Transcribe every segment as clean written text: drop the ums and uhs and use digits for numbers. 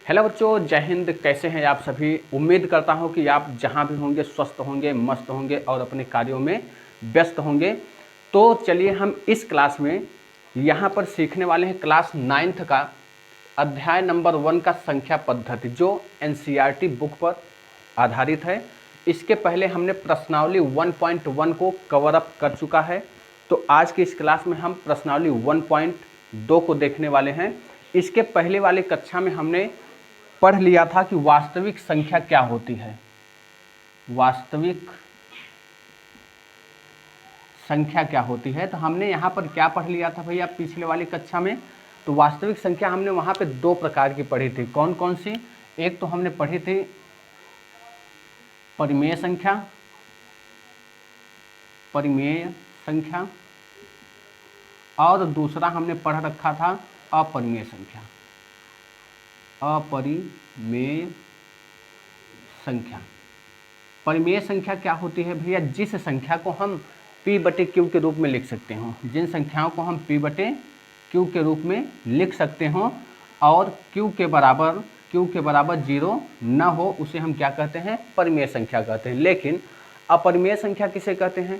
Hello बच्चों, जय हिंद। कैसे हैं आप सभी। उम्मीद करता हूं कि आप जहां भी होंगे स्वस्थ होंगे, मस्त होंगे और अपने कार्यों में व्यस्त होंगे। तो चलिए हम इस क्लास में यहां पर सीखने वाले हैं क्लास 9th का अध्याय नंबर 1 का संख्या पद्धति, जो एनसीईआरटी बुक पर आधारित है। इसके पहले हमने प्रश्नावली 1.1 को कवर अप कर चुका है। तो आज की इस क्लास में हम प्रश्नावली 1.2 को देखने वाले हैं। इसके पहले वाले कक्षा में हमने पढ़ लिया था कि वास्तविक संख्या क्या होती है। वास्तविक संख्या क्या होती है, तो हमने यहाँ पर क्या पढ़ लिया था भैया पिछले वाली कक्षा में। तो वास्तविक संख्या हमने वहाँ पे 2 प्रकार की पढ़ी थी। कौन कौन सी? एक तो हमने पढ़ी थी परिमेय संख्या, परिमेय संख्या, और दूसरा हमने पढ़ रखा था अपरिमेय संख्या। अपरिमेय संख्या, परिमेय संख्या क्या होती है भैया? जिस संख्या को हम p/q के रूप में लिख सकते हो, जिन संख्याओं को हम p/q के रूप में लिख सकते हो और q के बराबर 0 न हो, उसे हम क्या कहते हैं? परिमेय संख्या कहते हैं। लेकिन अपरिमेय संख्या किसे कहते हैं?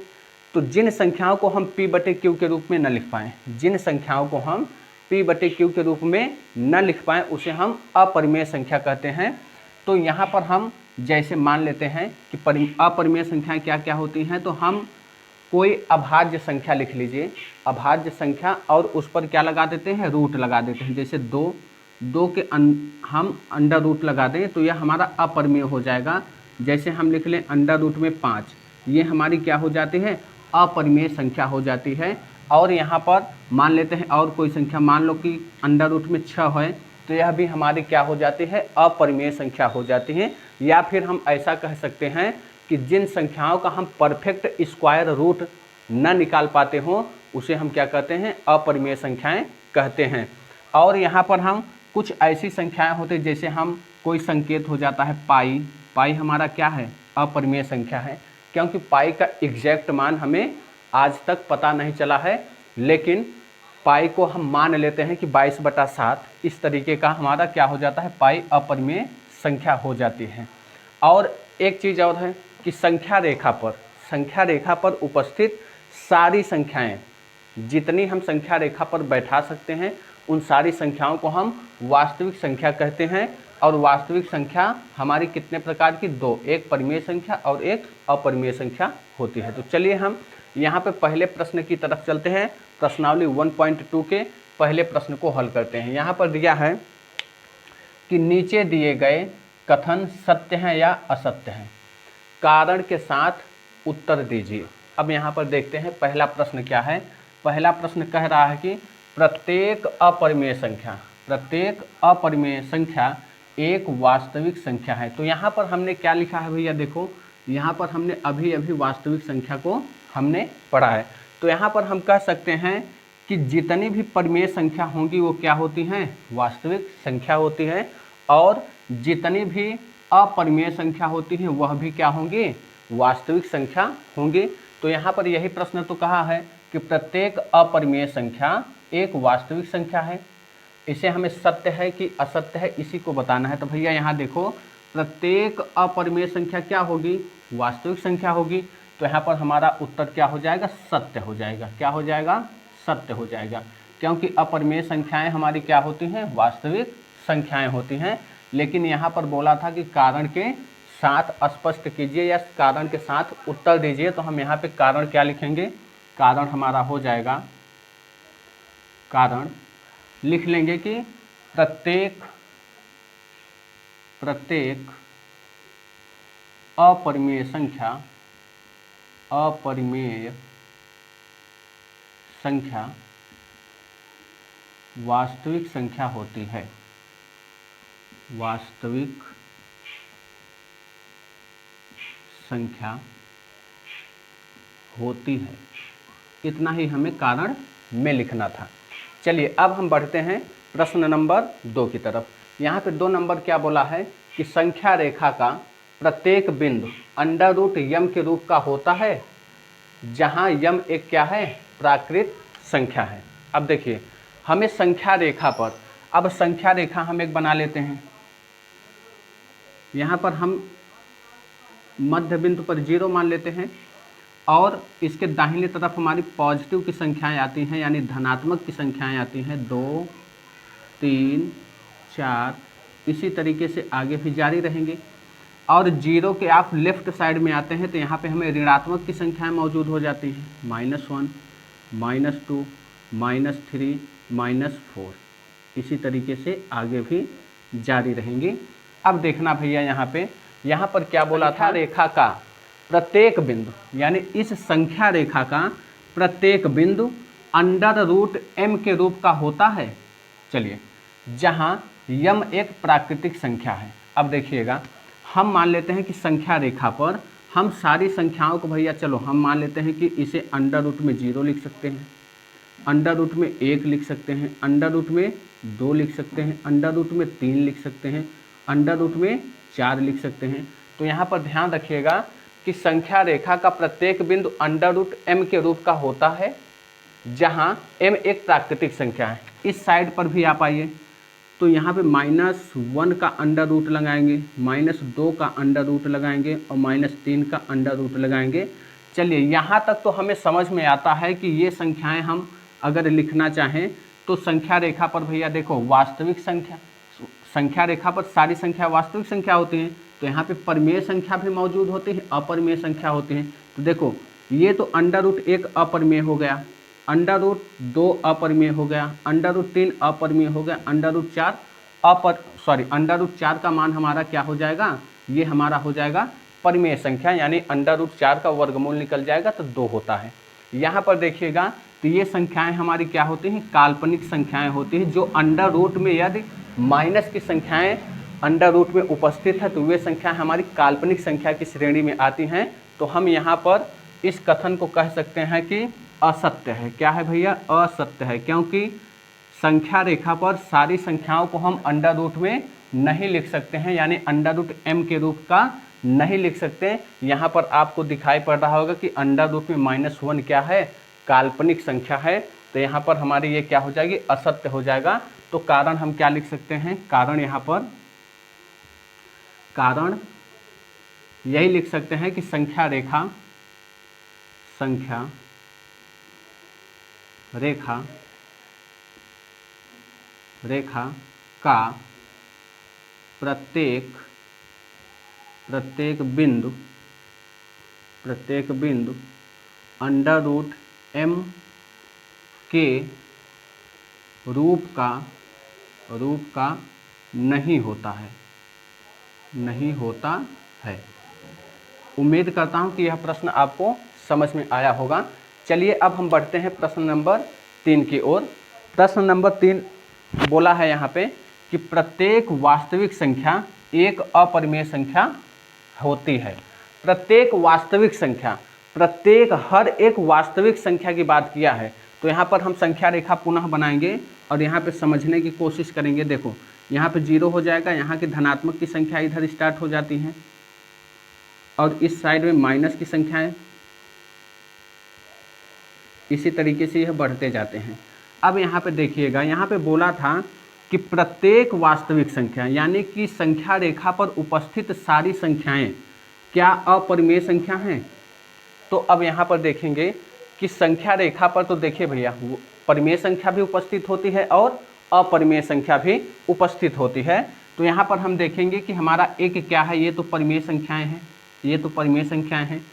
तो जिन संख्याओं को हम p/q के रूप में न लिख पाएँ, जिन संख्याओं को हम p/q के रूप में न लिख पाएँ, उसे हम अपरिमेय संख्या कहते हैं। तो यहाँ पर हम जैसे मान लेते हैं कि अपरिमेय संख्याएं क्या क्या होती हैं। तो हम कोई अभाज्य संख्या लिख लीजिए, अभाज्य संख्या, और उस पर क्या लगा देते हैं? रूट लगा देते हैं। जैसे 2 के हम अंडर रूट लगा दें तो यह हमारा अपरिमेय हो जाएगा। जैसे हम लिख लें अंडर रूट में 5, ये हमारी क्या हो जाती है? अपरिमेय संख्या हो जाती है। और यहाँ पर मान लेते हैं और कोई संख्या, मान लो कि अंडर रूट में 6 है, तो यह भी हमारी क्या हो जाती है? अपरिमेय संख्या हो जाती है। या फिर हम ऐसा कह सकते हैं कि जिन संख्याओं का हम परफेक्ट स्क्वायर रूट न निकाल पाते हो, उसे हम क्या कहते हैं? अपरिमेय संख्याएं कहते हैं। और यहाँ पर हम कुछ ऐसी संख्याएं होती हैं, जैसे हम कोई संकेत हो जाता है पाई हमारा क्या है? अपरिमेय संख्या है, क्योंकि पाई का एग्जैक्ट मान हमें आज तक पता नहीं चला है। लेकिन पाई को हम मान लेते हैं कि 22/7, इस तरीके का हमारा क्या हो जाता है? पाई अपरिमेय संख्या हो जाती है। और एक चीज़ और है कि संख्या रेखा पर उपस्थित सारी संख्याएं, जितनी हम संख्या रेखा पर बैठा सकते हैं, उन सारी संख्याओं को हम वास्तविक संख्या कहते हैं। और वास्तविक संख्या हमारी कितने प्रकार की? 2, एक परिमेय संख्या और एक अपरिमेय संख्या होती है। तो चलिए हम यहाँ पे पहले प्रश्न की तरफ चलते हैं। प्रश्नावली 1.2 के पहले प्रश्न को हल करते हैं। यहाँ पर दिया है कि नीचे दिए गए कथन सत्य हैं या असत्य हैं, कारण के साथ उत्तर दीजिए। अब यहाँ पर देखते हैं पहला प्रश्न क्या है। पहला प्रश्न कह रहा है कि प्रत्येक अपरिमेय संख्या एक वास्तविक संख्या है। तो यहाँ पर हमने क्या लिखा है भैया? देखो, यहाँ पर हमने अभी वास्तविक संख्या को हमने पढ़ा है। तो यहाँ पर हम कह सकते हैं कि जितनी भी परिमेय संख्या होंगी वो क्या होती हैं? वास्तविक संख्या होती है। और जितनी भी अपरिमेय संख्या होती है वह भी क्या होंगी? वास्तविक संख्या होंगी। तो यहाँ पर यही प्रश्न तो कहा है कि प्रत्येक अपरिमेय संख्या एक वास्तविक संख्या है। इसे हमें सत्य है कि असत्य है, इसी को बताना है। तो भैया यहाँ देखो, प्रत्येक अपरिमेय संख्या क्या होगी? वास्तविक संख्या होगी। तो यहाँ पर हमारा उत्तर क्या हो जाएगा? सत्य हो जाएगा। क्या हो जाएगा? सत्य हो जाएगा, क्योंकि अपरिमेय संख्याएं हमारी क्या होती हैं? वास्तविक संख्याएं होती हैं। लेकिन यहाँ पर बोला था कि कारण के साथ स्पष्ट कीजिए या कारण के साथ उत्तर दीजिए। तो हम यहाँ पे कारण क्या लिखेंगे? कारण हमारा हो जाएगा, कारण लिख लेंगे कि प्रत्येक अपरिमेय संख्या वास्तविक संख्या होती है। वास्तविक संख्या होती है, इतना ही हमें कारण में लिखना था। चलिए अब हम बढ़ते हैं प्रश्न नंबर 2 की तरफ। यहाँ पे 2 नंबर क्या बोला है कि संख्या रेखा का प्रत्येक बिंदु अंडर रूट यम के रूप का होता है, जहाँ यम एक क्या है? प्राकृत संख्या है। अब देखिए, हमें संख्या रेखा पर, अब संख्या रेखा हम एक बना लेते हैं। यहाँ पर हम मध्य बिंदु पर 0 मान लेते हैं और इसके दाहिने तरफ हमारी पॉजिटिव की संख्याएं आती हैं, यानी धनात्मक की संख्याएं आती हैं 2, 3, 4, इसी तरीके से आगे भी जारी रहेंगे। और 0 के आप लेफ्ट साइड में आते हैं तो यहाँ पे हमें ऋणात्मक की संख्याएं मौजूद हो जाती हैं, -1, -2, -3, -4, इसी तरीके से आगे भी जारी रहेंगी। अब देखना भैया यहाँ पर क्या बोला था, रेखा का प्रत्येक बिंदु, यानी इस संख्या रेखा का प्रत्येक बिंदु √m के रूप का होता है। चलिए, जहाँ m एक प्राकृतिक संख्या है। अब देखिएगा, हम मान लेते हैं कि संख्या रेखा पर हम सारी संख्याओं को भैया, चलो हम मान लेते हैं कि इसे √ में 0 लिख सकते हैं, √ में 1 लिख सकते हैं, √ में 2 लिख सकते हैं, √ में 3 लिख सकते हैं, √ में 4 लिख सकते हैं। तो यहाँ पर ध्यान रखिएगा कि संख्या रेखा का प्रत्येक बिंदु √m के रूप का होता है, जहाँ m एक प्राकृतिक संख्या है। इस साइड पर भी आप आइए तो यहाँ पे -1 का √ लगाएंगे, -2 का √ लगाएंगे और -3 का √ लगाएंगे। चलिए, यहाँ तक तो हमें समझ में आता है कि ये संख्याएं हम अगर लिखना चाहें तो संख्या रेखा पर भैया देखो, वास्तविक संख्या रेखा पर सारी संख्या वास्तविक संख्या होती हैं, तो यहाँ पे परिमेय संख्या भी मौजूद होती है, अपरिमेय संख्या होती हैं। तो देखो, ये तो √1 अपरिमेय हो गया, √2 अपरिमेय हो गया, √3 अपरिमेय हो गया, √4 का मान हमारा क्या हो जाएगा, ये हमारा हो जाएगा परिमेय संख्या, यानी √4 का वर्गमूल निकल जाएगा तो 2 होता है। यहाँ पर देखिएगा तो ये संख्याएं हमारी क्या होती हैं, काल्पनिक संख्याएं होती हैं, जो √ में यदि माइनस की संख्याएं √ में उपस्थित है तो वे संख्याएं हमारी काल्पनिक संख्या की श्रेणी में आती हैं। तो हम यहाँ पर इस कथन को कह सकते हैं कि असत्य है। क्या है भैया, असत्य है, क्योंकि संख्या रेखा पर सारी संख्याओं को हम √ में नहीं लिख सकते हैं, यानी √m के रूप का नहीं लिख सकते। यहाँ पर आपको दिखाई पड़ रहा होगा कि √ में -1 क्या है, काल्पनिक संख्या है, तो यहाँ पर हमारी ये क्या हो जाएगी, असत्य हो जाएगा। तो कारण हम क्या लिख सकते हैं, कारण यहाँ पर कारण यही लिख सकते हैं कि संख्या रेखा का प्रत्येक बिंदु √m के रूप का नहीं होता है। उम्मीद करता हूं कि यह प्रश्न आपको समझ में आया होगा। चलिए, अब हम बढ़ते हैं प्रश्न नंबर 3 की ओर। प्रश्न नंबर 3 बोला है यहाँ पे कि प्रत्येक वास्तविक संख्या एक अपरिमेय संख्या होती है। प्रत्येक वास्तविक संख्या, हर एक वास्तविक संख्या की बात किया है। तो यहाँ पर हम संख्या रेखा पुनः बनाएंगे और यहाँ पे समझने की कोशिश करेंगे। देखो, यहाँ पे 0 हो जाएगा, यहाँ की धनात्मक की संख्या इधर स्टार्ट हो जाती हैं और इस साइड में माइनस की संख्याएं, इसी तरीके से यह बढ़ते जाते हैं। अब यहाँ पे देखिएगा, यहाँ पे बोला था कि प्रत्येक वास्तविक संख्या, यानी कि संख्या रेखा पर उपस्थित सारी संख्याएं क्या अपरिमेय संख्या हैं। तो अब यहाँ पर देखेंगे कि संख्या रेखा पर तो देखिए भैया, परिमेय संख्या भी उपस्थित होती है और अपरिमेय संख्या भी उपस्थित होती है। तो यहाँ पर हम देखेंगे कि हमारा एक क्या है, ये तो परिमेय संख्याएं हैं, ये तो परिमेय संख्याएं हैं,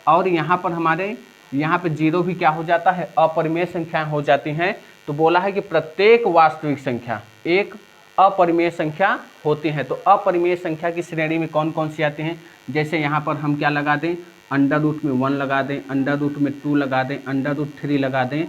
और यहाँ पर हमारे यहाँ पे 0 भी क्या हो जाता है, अपरिमेय संख्याएं हो जाती हैं। तो बोला है कि प्रत्येक वास्तविक संख्या एक अपरिमेय संख्या होती है। तो अपरिमेय संख्या की श्रेणी में कौन कौन सी आती हैं, जैसे यहाँ पर हम क्या लगा दें, √ में 1 लगा दें, √ में 2 लगा दें, √3 लगा दें।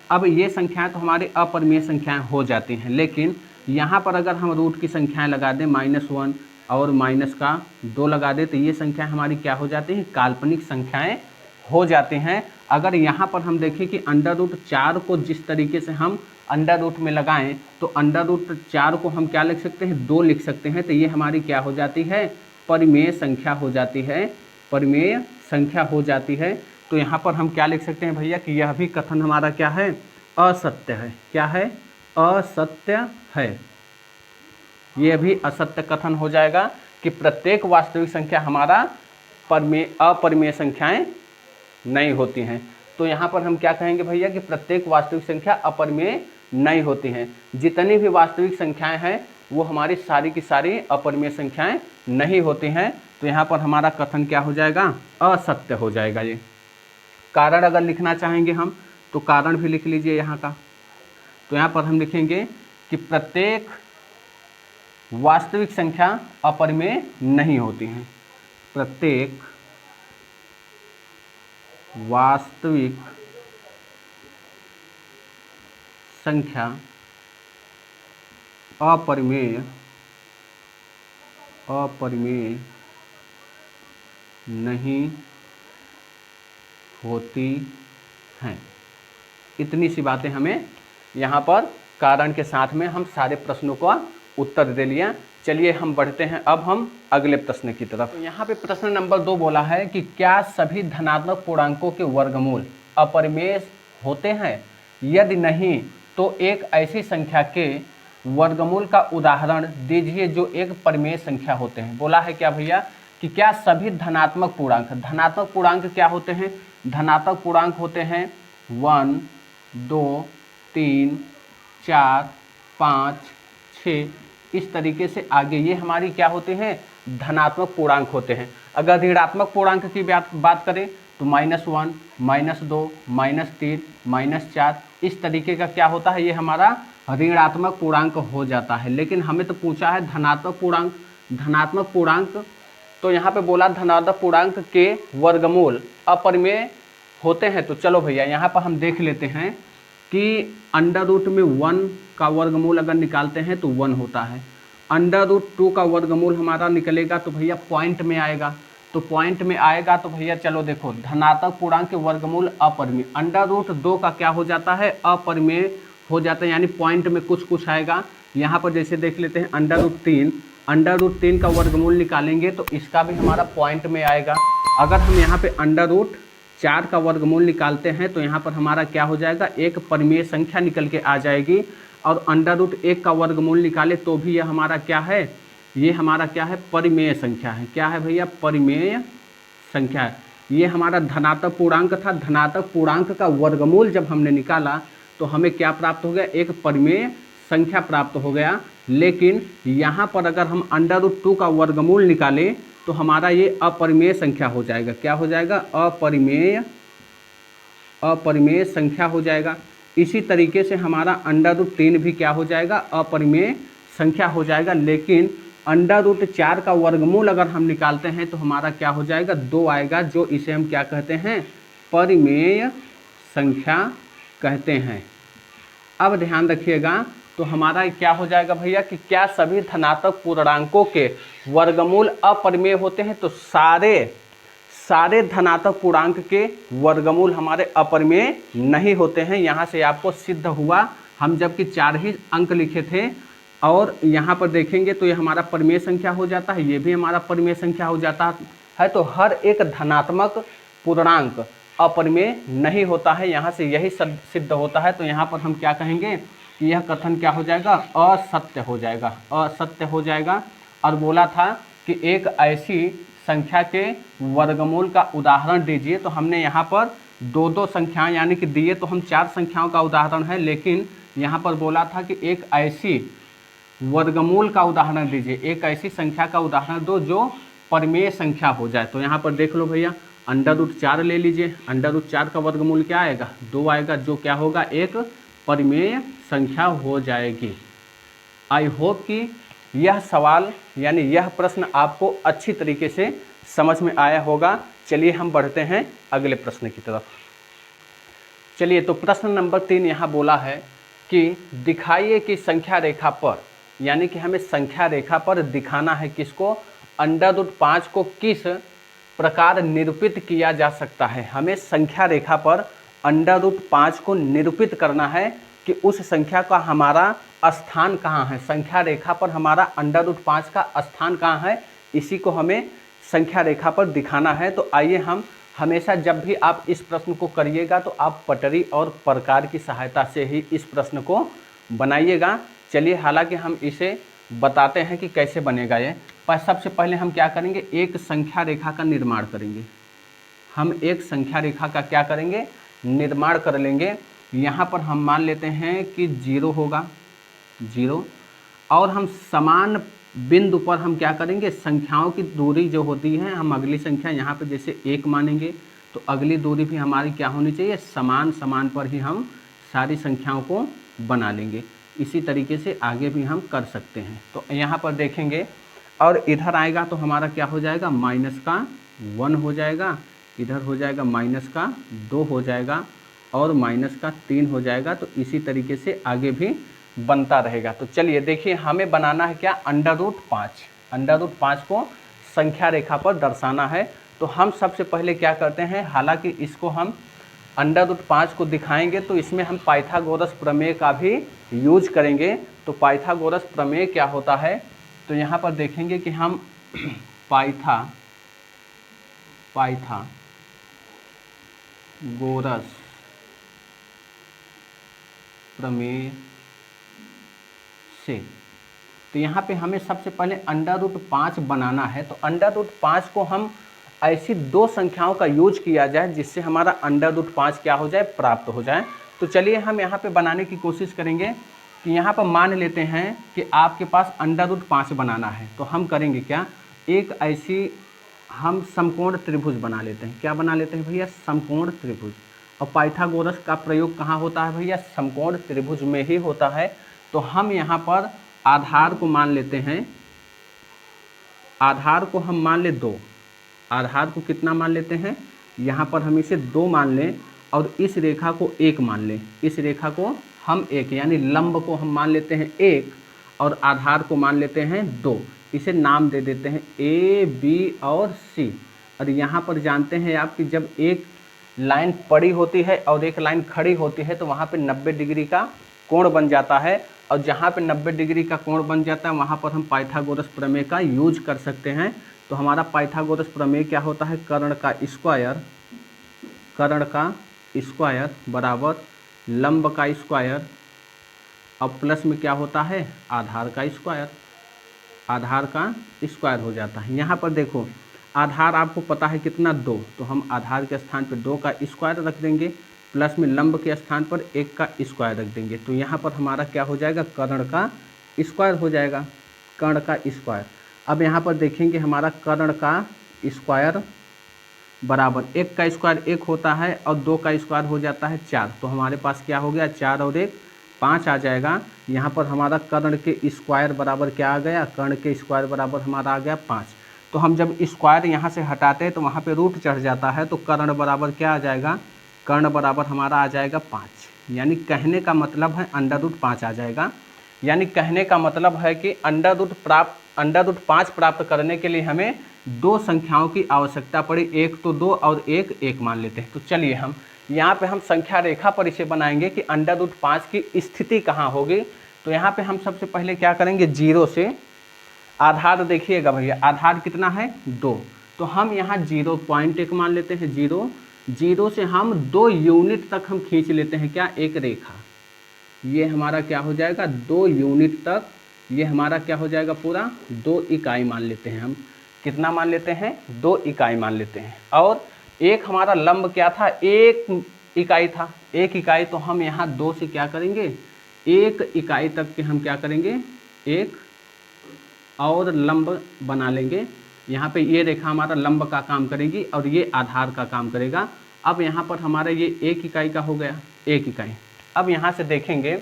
अब ये संख्याएं तो हमारे अपरिमेय संख्याएं हो जाती हैं, लेकिन यहाँ पर अगर हम रूट की संख्याएं लगा दें, -1 और -2 लगा दें, तो ये संख्या हमारी क्या हो जाती हैं, काल्पनिक संख्याएं हो जाती हैं। अगर यहाँ पर हम देखें कि √4 को जिस तरीके से हम √ में लगाएं, तो √4 को हम क्या लिख सकते हैं, 2 लिख सकते हैं। तो ये हमारी क्या हो जाती है, परिमेय संख्या हो जाती है, परिमेय संख्या हो जाती है। तो यहाँ पर हम क्या लिख सकते हैं भैया कि यह भी कथन हमारा क्या है, असत्य है। क्या है, असत्य है, यह भी असत्य कथन हो जाएगा। कि प्रत्येक वास्तविक संख्या हमारा अपरिमेय संख्याएं नहीं होती हैं। तो यहाँ पर हम क्या कहेंगे भैया कि प्रत्येक वास्तविक संख्या अपरिमेय नहीं होती हैं। जितनी भी वास्तविक संख्याएं हैं वो हमारी सारी की सारी अपरिमेय संख्याएं नहीं होती हैं। तो यहाँ पर हमारा कथन क्या हो जाएगा, असत्य हो जाएगा। ये कारण अगर लिखना चाहेंगे हम तो कारण भी लिख लीजिए यहाँ का। तो यहाँ पर हम लिखेंगे कि प्रत्येक वास्तविक संख्या अपरिमेय नहीं होती हैं। प्रत्येक वास्तविक संख्या अपरिमेय नहीं होती हैं। इतनी सी बातें हमें यहाँ पर कारण के साथ में हम सारे प्रश्नों का उत्तर दे लिया। चलिए हम बढ़ते हैं अब हम अगले प्रश्न की तरफ। तो यहाँ पे प्रश्न नंबर 2 बोला है कि क्या सभी धनात्मक पूर्णांकों के वर्गमूल अपरिमेय होते हैं? यदि नहीं तो एक ऐसी संख्या के वर्गमूल का उदाहरण दीजिए जो एक परिमेय संख्या होते हैं। बोला है क्या भैया कि क्या सभी धनात्मक पूर्णांक क्या होते हैं? धनात्मक पूर्णांक होते हैं 1, 2, 3, 4, 5, 6 इस तरीके से आगे ये हमारी क्या होते हैं, धनात्मक पूर्णांक होते हैं। अगर ऋणात्मक पूर्णांक की बात करें तो -1, -2, -3, -4 इस तरीके का क्या होता है, ये हमारा ऋणात्मक पूर्णांक हो जाता है। लेकिन हमें तो पूछा है धनात्मक पूर्णांक। तो यहाँ पे बोला धनात्मक पूर्णांक के वर्गमूल अपरिमेय होते हैं। तो चलो भैया यहाँ पर हम देख लेते हैं कि अंडर में 1 का वर्गमूल अगर निकालते हैं तो 1 होता है। √2 का वर्गमूल हमारा निकलेगा तो भैया पॉइंट में आएगा। तो पॉइंट में आएगा तो भैया चलो देखो धनात्मक पूर्णांक के वर्गमूल अपरिमेय। √2 का क्या हो जाता है, अपरिमेय हो जाता है, यानी पॉइंट में कुछ आएगा। यहाँ पर जैसे देख लेते हैं √3 का वर्गमूल निकालेंगे तो इसका भी हमारा पॉइंट में आएगा। अगर हम यहाँ पे √4 का वर्गमूल निकालते हैं तो यहाँ पर हमारा क्या हो जाएगा, एक परिमेय संख्या निकल के आ जाएगी। और √1 का वर्गमूल निकाले तो भी यह हमारा क्या है, ये हमारा क्या है, परिमेय संख्या है। क्या है भैया, परिमेय संख्या है। ये हमारा धनात्मक पूर्णांक था। धनात्मक पूर्णांक का वर्गमूल जब हमने निकाला तो हमें क्या प्राप्त हो गया, एक परिमेय संख्या प्राप्त हो गया। लेकिन यहाँ पर अगर हम √2 का वर्गमूल निकालें तो हमारा ये अपरिमेय संख्या हो जाएगा। क्या हो जाएगा, अपरिमेय संख्या हो जाएगा। इसी तरीके से हमारा √3 भी क्या हो जाएगा, अपरिमेय संख्या हो जाएगा। लेकिन √4 का वर्गमूल अगर हम निकालते हैं तो हमारा क्या हो जाएगा, 2 आएगा, जो इसे हम क्या कहते हैं, परिमेय संख्या कहते हैं। अब ध्यान रखिएगा, तो हमारा क्या हो जाएगा भैया कि क्या सभी धनात्मक पूर्णांकों के वर्गमूल अपरिमेय होते हैं? तो सारे धनात्मक पूर्णांक के वर्गमूल हमारे अपरिमेय नहीं होते हैं। यहाँ से आपको सिद्ध हुआ। हम जबकि 4 ही अंक लिखे थे और यहाँ पर देखेंगे तो ये हमारा परिमेय संख्या हो जाता है, ये भी हमारा परिमेय संख्या हो जाता है। तो हर एक धनात्मक पूर्णांक अपरिमेय नहीं होता है, यहाँ से यही सिद्ध होता है। तो यहाँ पर हम क्या कहेंगे कि यह कथन क्या हो जाएगा, असत्य हो जाएगा। और बोला था कि एक ऐसी संख्या के वर्गमूल का उदाहरण दीजिए। तो हमने यहाँ पर 2 संख्याएं यानी कि दिए तो हम 4 संख्याओं का उदाहरण है, लेकिन यहाँ पर बोला था कि एक ऐसी वर्गमूल का उदाहरण दीजिए, एक ऐसी संख्या का उदाहरण दो जो परिमेय संख्या हो जाए। तो यहाँ पर देख लो भैया, √4 ले लीजिए। √4 का वर्गमूल क्या आएगा, 2 आएगा, जो क्या होगा, एक परिमेय संख्या हो जाएगी। आई होप कि यह सवाल यानी यह प्रश्न आपको अच्छी तरीके से समझ में आया होगा। चलिए हम बढ़ते हैं अगले प्रश्न की तरफ। चलिए, तो प्रश्न नंबर 3 यहाँ बोला है कि दिखाइए कि संख्या रेखा पर, यानी कि हमें संख्या रेखा पर दिखाना है किसको, √5 को किस प्रकार निरूपित किया जा सकता है। हमें संख्या रेखा पर √5 को निरूपित करना है कि उस संख्या का हमारा स्थान कहाँ है। संख्या रेखा पर हमारा √5 का स्थान कहाँ है, इसी को हमें संख्या रेखा पर दिखाना है। तो आइए हम हमेशा जब भी आप इस प्रश्न को करिएगा तो आप पटरी और प्रकार की सहायता से ही इस प्रश्न को बनाइएगा। चलिए, हालांकि हम इसे बताते हैं कि कैसे बनेगा ये। सबसे पहले हम क्या करेंगे, एक संख्या रेखा का निर्माण करेंगे। हम एक संख्या रेखा का क्या करेंगे, निर्माण कर लेंगे। यहाँ पर हम मान लेते हैं कि 0 होगा, 0, और हम समान बिंदु पर हम क्या करेंगे, संख्याओं की दूरी जो होती है, हम अगली संख्या यहाँ पे जैसे 1 मानेंगे तो अगली दूरी भी हमारी क्या होनी चाहिए, समान समान पर ही हम सारी संख्याओं को बना लेंगे। इसी तरीके से आगे भी हम कर सकते हैं। तो यहाँ पर देखेंगे और इधर आएगा तो हमारा क्या हो जाएगा, -1 हो जाएगा, इधर हो जाएगा -2 हो जाएगा और -3 हो जाएगा। तो इसी तरीके से आगे भी बनता रहेगा। तो चलिए देखिए, हमें बनाना है क्या, √5। √5 को संख्या रेखा पर दर्शाना है। तो हम सबसे पहले क्या करते हैं, हालांकि इसको हम √5 को दिखाएंगे तो इसमें हम पाइथागोरस प्रमेय का भी यूज करेंगे। तो पाइथागोरस प्रमेय क्या होता है, तो यहाँ पर देखेंगे कि हम पाइथागोरस प्रमेय से, तो यहाँ पे हमें सबसे पहले √5 बनाना है। तो √5 को हम ऐसी दो संख्याओं का यूज किया जाए जिससे हमारा √5 क्या हो जाए, प्राप्त हो जाए। तो चलिए हम यहाँ पे बनाने की कोशिश करेंगे कि यहाँ पर मान लेते हैं कि आपके पास √5 बनाना है। तो हम करेंगे क्या, एक ऐसी हम समकोण त्रिभुज बना लेते हैं। क्या बना लेते हैं भैया, समकोण त्रिभुज। और पाइथागोरस का प्रयोग कहाँ होता है भैया, समकोण त्रिभुज में ही होता है। तो हम यहाँ पर आधार को मान लेते हैं, आधार को हम मान ले 2। आधार को कितना मान लेते हैं, यहाँ पर हम इसे 2 मान लें और इस रेखा को 1 मान लें। इस रेखा को हम 1 यानी लंब को हम मान लेते हैं 1 और आधार को मान लेते हैं 2। इसे नाम दे देते हैं A, B और C। और यहाँ पर जानते हैं आप कि जब एक लाइन पड़ी होती है और एक लाइन खड़ी होती है तो वहाँ पे 90 डिग्री का कोण बन जाता है। और जहाँ पे 90 डिग्री का कोण बन जाता है वहाँ पर हम पाइथागोरस प्रमेय का यूज कर सकते हैं। तो हमारा पाइथागोरस प्रमेय क्या होता है, कर्ण का स्क्वायर बराबर लंब का स्क्वायर और प्लस में क्या होता है, आधार का स्क्वायर हो जाता है। यहाँ पर देखो आधार आपको पता है कितना, 2, तो हम आधार के स्थान पर 2 का स्क्वायर रख देंगे, प्लस में लंब के स्थान पर 1 का स्क्वायर रख देंगे। तो यहाँ पर हमारा क्या हो जाएगा, कर्ण का स्क्वायर हो जाएगा, कर्ण का स्क्वायर। अब यहाँ पर देखेंगे हमारा कर्ण का स्क्वायर बराबर 1 का स्क्वायर 1 होता है और 2 का स्क्वायर हो जाता है 4। तो हमारे पास क्या हो गया, 4 और 1 5 आ जाएगा। यहाँ पर हमारा कर्ण के स्क्वायर बराबर क्या आ गया, कर्ण के स्क्वायर बराबर हमारा आ गया 5। तो हम जब स्क्वायर यहाँ से हटाते हैं तो वहाँ पे रूट चढ़ जाता है। तो कर्ण बराबर क्या आ जाएगा, कर्ण बराबर हमारा आ जाएगा 5। यानी कहने का मतलब है √5 आ जाएगा। यानी कहने का मतलब है कि √5 प्राप्त करने के लिए हमें दो संख्याओं की आवश्यकता पड़ी, एक तो 2 और एक 1 मान लेते हैं। तो चलिए हम यहाँ पे हम संख्या रेखा पर इसे बनाएंगे कि √5 की स्थिति कहाँ होगी। तो यहाँ पे हम सबसे पहले क्या करेंगे, 0 से आधार देखिएगा भैया, आधार कितना है 2, तो हम यहाँ 0.1 मान लेते हैं। 0 से हम 2 यूनिट तक हम खींच लेते हैं क्या, एक रेखा। ये हमारा क्या हो जाएगा, 2 यूनिट तक, ये हमारा क्या हो जाएगा, पूरा 2 इकाई मान लेते हैं। हम कितना मान लेते हैं, 2 इकाई मान लेते हैं। और एक हमारा लंब क्या था, 1 इकाई था, 1 इकाई। तो हम यहाँ 2 से क्या करेंगे, 1 इकाई तक के हम क्या करेंगे, एक और लंब बना लेंगे। यहाँ पे ये रेखा हमारा लंब का काम करेगी और ये आधार का काम करेगा। अब यहाँ पर हमारा ये 1 इकाई का हो गया, 1 इकाई। अब यहाँ से देखेंगे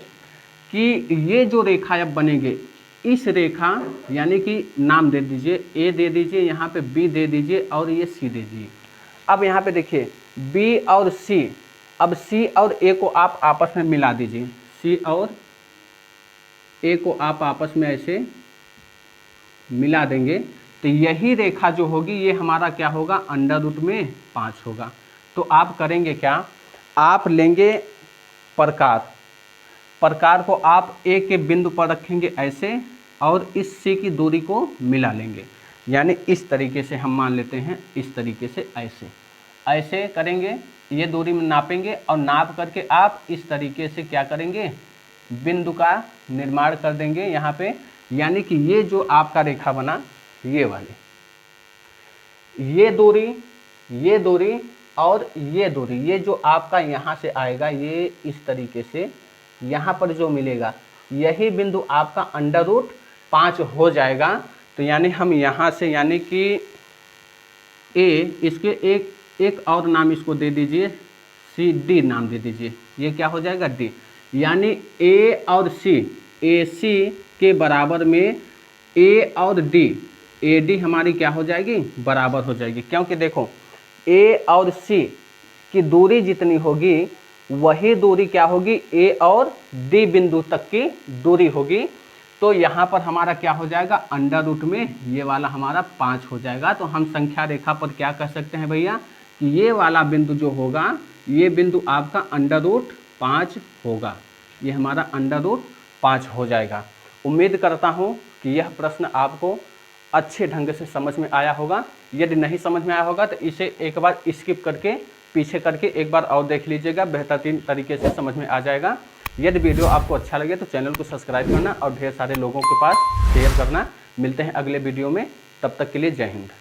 कि ये जो रेखा अब बनेंगे, इस रेखा यानी कि नाम दे दीजिए, A दे दीजिए, यहाँ पे B दे दीजिए और ये C दे दीजिए। अब यहाँ पे देखिए B और C, अब C और A को आप आपस में मिला दीजिए, C और A को आप आपस में ऐसे मिला देंगे तो यही रेखा जो होगी ये हमारा क्या होगा, √5 होगा। तो आप करेंगे क्या, आप लेंगे प्रकार को आप A के बिंदु पर रखेंगे ऐसे और इस C की दूरी को मिला लेंगे। यानी इस तरीके से हम मान लेते हैं, इस तरीके से ऐसे करेंगे, ये दूरी में नापेंगे और नाप करके आप इस तरीके से क्या करेंगे, बिंदु का निर्माण कर देंगे यहाँ पे। यानी कि ये जो आपका रेखा बना, ये वाली, ये दूरी और ये दूरी, ये जो आपका यहाँ से आएगा ये इस तरीके से यहाँ पर जो मिलेगा यही बिंदु आपका √5 हो जाएगा। तो यानी हम यहाँ से यानी कि ए, इसके एक और नाम इसको दे दीजिए, CD नाम दे दीजिए, ये क्या हो जाएगा D, यानी A और C, AC के बराबर में A और D, AD हमारी क्या हो जाएगी, बराबर हो जाएगी। क्योंकि देखो A और C की दूरी जितनी होगी वही दूरी क्या होगी, A और D बिंदु तक की दूरी होगी। तो यहाँ पर हमारा क्या हो जाएगा, अंडर रूट में ये वाला हमारा 5 हो जाएगा। तो हम संख्या रेखा पर क्या कह सकते हैं भैया कि ये वाला बिंदु जो होगा ये बिंदु आपका √5 होगा, ये हमारा √5 हो जाएगा। उम्मीद करता हूँ कि यह प्रश्न आपको अच्छे ढंग से समझ में आया होगा। यदि नहीं समझ में आया होगा तो इसे एक बार स्किप करके पीछे करके एक बार और देख लीजिएगा, बेहतरीन तरीके से समझ में आ जाएगा। यदि वीडियो आपको अच्छा लगे तो चैनल को सब्सक्राइब करना और ढेर सारे लोगों के पास शेयर करना। मिलते हैं अगले वीडियो में, तब तक के लिए जय हिंद।